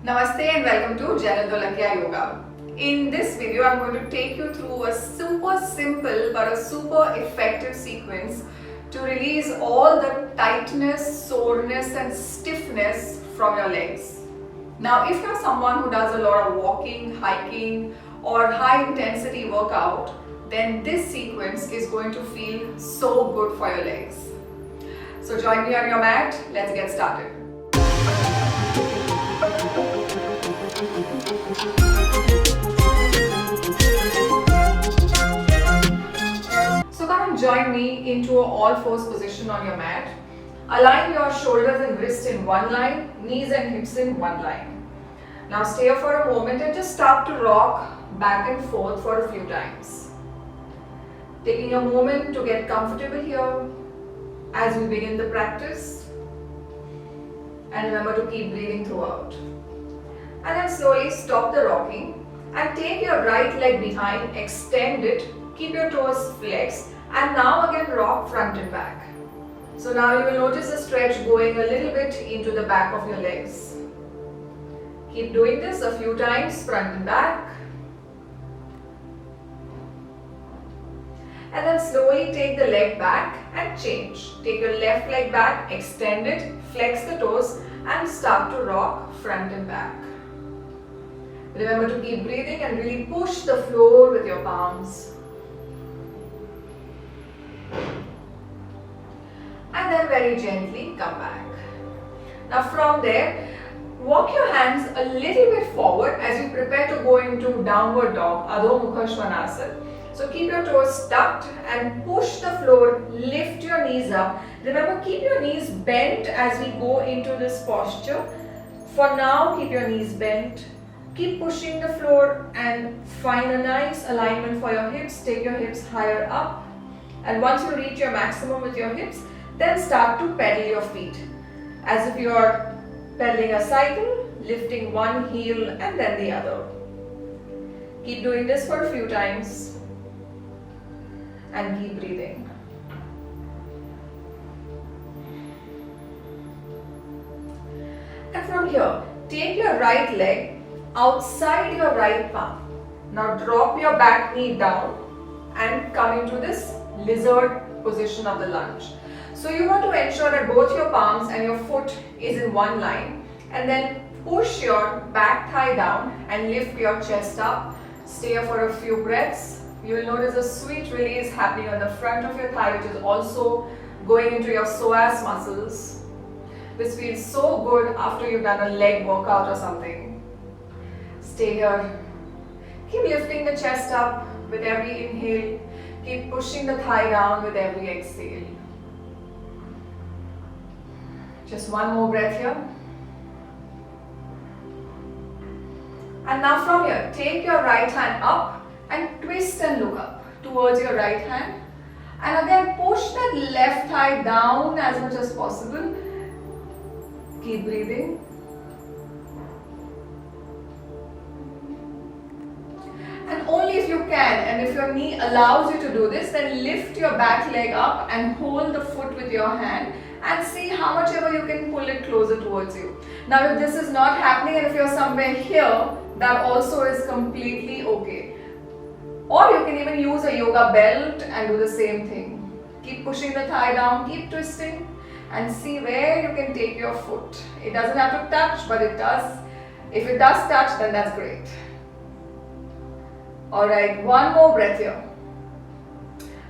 Namaste and welcome to Jenil Yoga. In this video, I'm going to take you through a super simple but a super effective sequence to release all the tightness, soreness and stiffness from your legs. Now, if you're someone who does a lot of walking, hiking or high intensity workout, then this sequence is going to feel so good for your legs. So join me on your mat, let's get started. So come and join me into an all-fours position on your mat. Align your shoulders and wrists in one line, knees and hips in one line. Now stay here for a moment and just start to rock back and forth for a few times. Taking a moment to get comfortable here as we begin the practice. And remember to keep breathing throughout. And then slowly stop the rocking and take your right leg behind, extend it, keep your toes flexed and now again rock front and back. So now you will notice a stretch going a little bit into the back of your legs. Keep doing this a few times, front and back. And then slowly take the leg back and change. Take your left leg back, extend it, flex the toes and start to rock front and back. Remember to keep breathing and really push the floor with your palms. And then very gently come back. Now from there, walk your hands a little bit forward as you prepare to go into downward dog, Adho Mukha Svanasana. So keep your toes tucked and push the floor, lift your knees up. Remember, keep your knees bent as we go into this posture. For now, keep your knees bent. Keep pushing the floor and find a nice alignment for your hips. Take your hips higher up. And once you reach your maximum with your hips, then start to pedal your feet. As if you are pedaling a cycle, lifting one heel and then the other. Keep doing this for a few times. And keep breathing. And from here, take your right leg outside your right palm. Now drop your back knee down and come into this lizard position of the lunge. So you want to ensure that both your palms and your foot is in one line and then push your back thigh down and lift your chest up. Stay here for a few breaths. You will notice a sweet release happening on the front of your thigh, which is also going into your psoas muscles. This feels so good after you've done a leg workout or something. Stay here. Keep lifting the chest up with every inhale. Keep pushing the thigh down with every exhale. Just one more breath here. And now from here, take your right hand up and twist and look up towards your right hand. And again, push that left thigh down as much as possible. Keep breathing. And only if you can, and if your knee allows you to do this, then lift your back leg up and hold the foot with your hand and see how much ever you can pull it closer towards you. Now if this is not happening and if you're somewhere here, that also is completely okay. Or you can even use a yoga belt and do the same thing. Keep pushing the thigh down, keep twisting and see where you can take your foot. It doesn't have to touch, but it does. If it does touch, then that's great. Alright, one more breath here.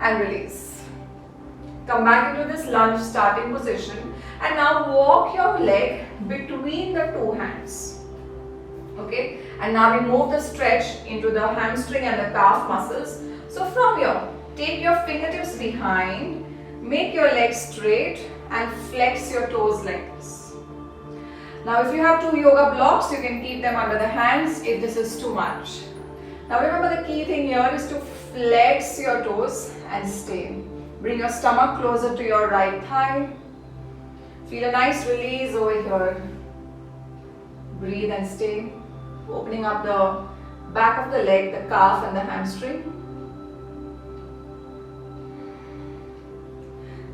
And release. Come back into this lunge starting position. And now walk your leg between the two hands. Okay? And now we move the stretch into the hamstring and the calf muscles. So from here, take your fingertips behind, make your legs straight and flex your toes like this. Now if you have 2 yoga blocks, you can keep them under the hands if this is too much. Now remember, the key thing here is to flex your toes and stay. Bring your stomach closer to your right thigh. Feel a nice release over here. Breathe and stay. Opening up the back of the leg, the calf and the hamstring.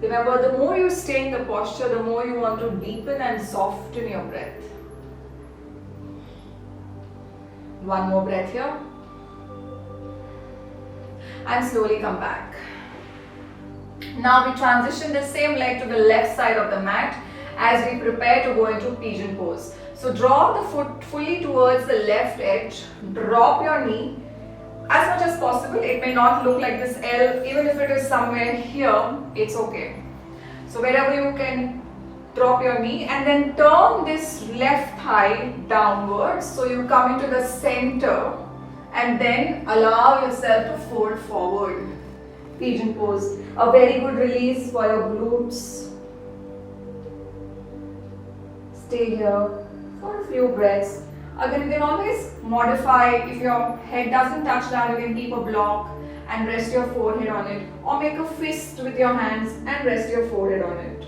Remember, the more you stay in the posture, the more you want to deepen and soften your breath. One more breath here. And slowly come back. Now we transition the same leg to the left side of the mat as we prepare to go into pigeon pose. So draw the foot fully towards the left edge, drop your knee as much as possible. It may not look like this L, even if it is somewhere here, it's okay. So wherever you can, drop your knee and then turn this left thigh downwards. So you come into the center and then allow yourself to fold forward. Pigeon pose, a very good release for your glutes. Stay here for a few breaths. Again, you can always modify. If your head doesn't touch down, you can keep a block and rest your forehead on it, or make a fist with your hands and rest your forehead on it.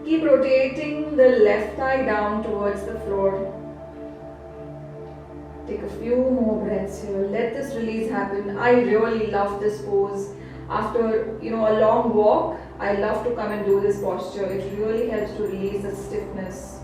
Keep rotating the left thigh down towards the floor. Take a few more breaths here. Let this release happen. I really love this pose. After a long walk, I love to come and do this posture. It really helps to release the stiffness.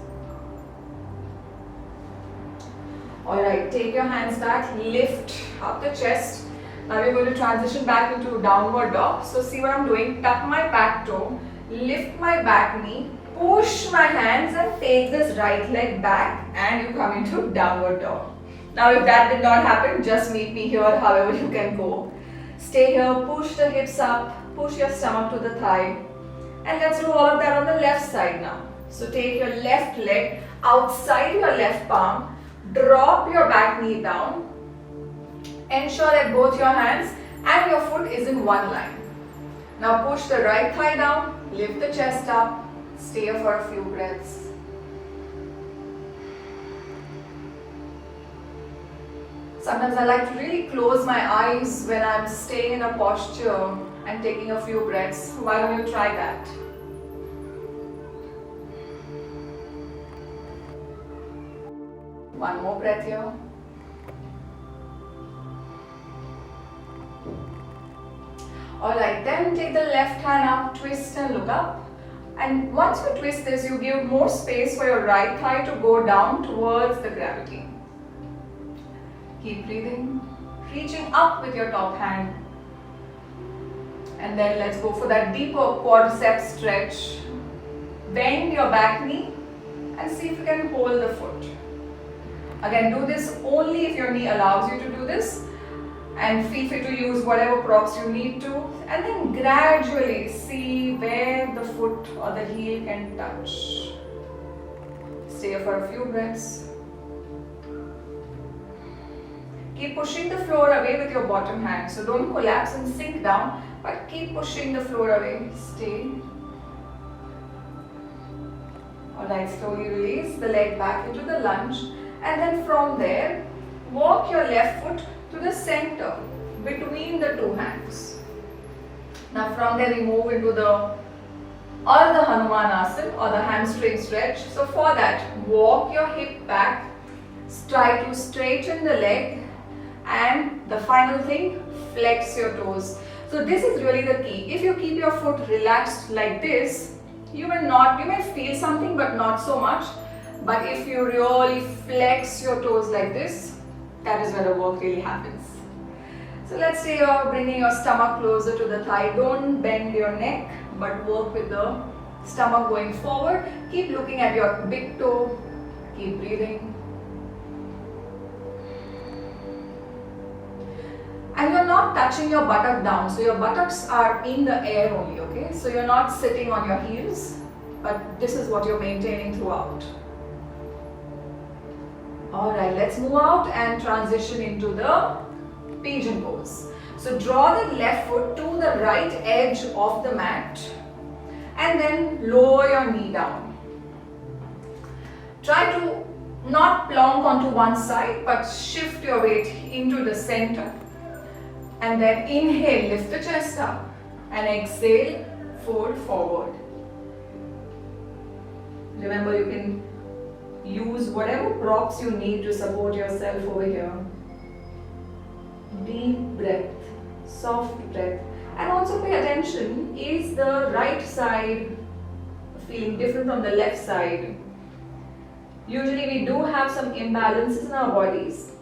Alright, take your hands back, lift up the chest. Now we're going to transition back into downward dog. So see what I'm doing, tuck my back toe, lift my back knee, push my hands and take this right leg back and you come into downward dog. Now if that did not happen, just meet me here however you can go. Stay here, push the hips up, push your stomach to the thigh. And let's do all of that on the left side now. So take your left leg outside your left palm, drop your back knee down. Ensure that both your hands and your foot is in one line. Now push the right thigh down, lift the chest up, stay here for a few breaths. Sometimes I like to really close my eyes when I'm staying in a posture and taking a few breaths. Why don't you try that? One more breath here. Alright, then take the left hand up, twist and look up. And once you twist this, you give more space for your right thigh to go down towards the gravity. Keep breathing, reaching up with your top hand. And then let's go for that deeper quadriceps stretch. Bend your back knee and see if you can hold the foot. Again, do this only if your knee allows you to do this. And feel free to use whatever props you need to. And then gradually see where the foot or the heel can touch. Stay here for a few breaths. Keep pushing the floor away with your bottom hand. So don't collapse and sink down, but keep pushing the floor away. Stay. Alright, slowly release the leg back into the lunge. And then from there, walk your left foot to the center between the two hands. Now from there we move into the Ardha Hanumanasana or the hamstring stretch. So for that, walk your hip back, try to straighten the leg, and the final thing, flex your toes. So this is really the key. If you keep your foot relaxed like this, you may feel something but not so much. But if you really flex your toes like this, that is where the work really happens. So let's say you're bringing your stomach closer to the thigh. Don't bend your neck, but work with the stomach going forward. Keep looking at your big toe. Keep breathing. And you're not touching your buttock down. So your buttocks are in the air only, okay? So you're not sitting on your heels, but this is what you're maintaining throughout. Alright, let's move out and transition into the pigeon pose. So draw the left foot to the right edge of the mat and then lower your knee down. Try to not plonk onto one side but shift your weight into the center. And then inhale, lift the chest up and exhale, fold forward. Remember, you can use whatever props you need to support yourself over here. Deep breath, soft breath. And also pay attention, is the right side feeling different from the left side? Usually we do have some imbalances in our bodies.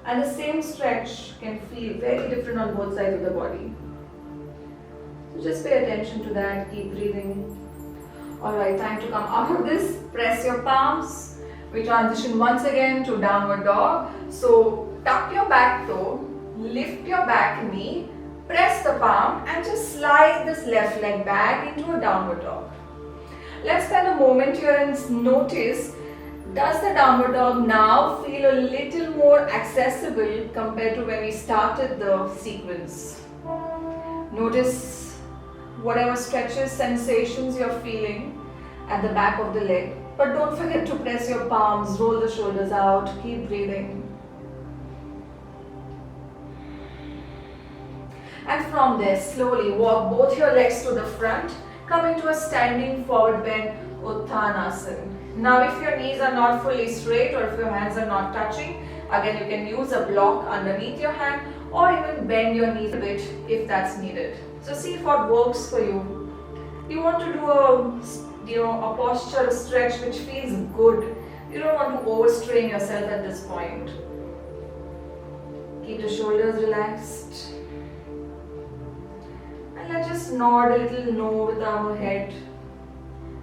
And the same stretch can feel very different on both sides of the body. So just pay attention to that, keep breathing. Alright, time to come out of this. Press your palms. We transition once again to downward dog. So tuck your back toe, lift your back knee, press the palm and just slide this left leg back into a downward dog. Let's spend a moment here and notice, does the downward dog now feel a little more accessible compared to when we started the sequence? Notice whatever stretches, sensations you're feeling at the back of the leg. But don't forget to press your palms, roll the shoulders out, keep breathing. And from there, slowly walk both your legs to the front, come into a standing forward bend, Uttanasana. Now if your knees are not fully straight or if your hands are not touching, again you can use a block underneath your hand or even bend your knees a bit if that's needed. So see if what works for you. You want to do a posture, a stretch which feels good. You don't want to overstrain yourself at this point. Keep the shoulders relaxed. And let's just nod a little no with our head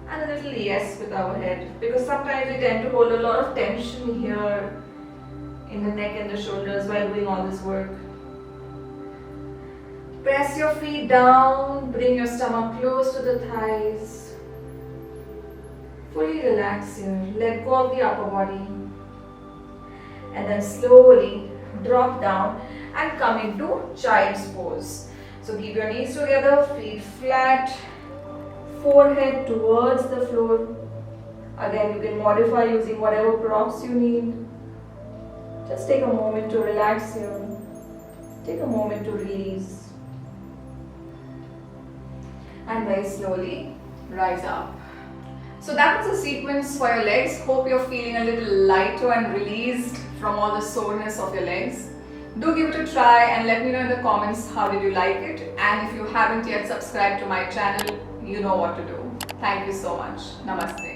and a little yes with our head, because sometimes we tend to hold a lot of tension here in the neck and the shoulders while doing all this work. Press your feet down, bring your stomach close to the thighs. Fully relax here, let go of the upper body. And then slowly drop down and come into child's pose. So keep your knees together, feet flat, forehead towards the floor. Again, you can modify using whatever props you need. Just take a moment to relax here. Take a moment to release. And very slowly rise up. So that was a sequence for your legs. Hope you're feeling a little lighter and released from all the soreness of your legs. Do give it a try and let me know in the comments how did you like it. And if you haven't yet subscribed to my channel, you know what to do. Thank you so much. Namaste.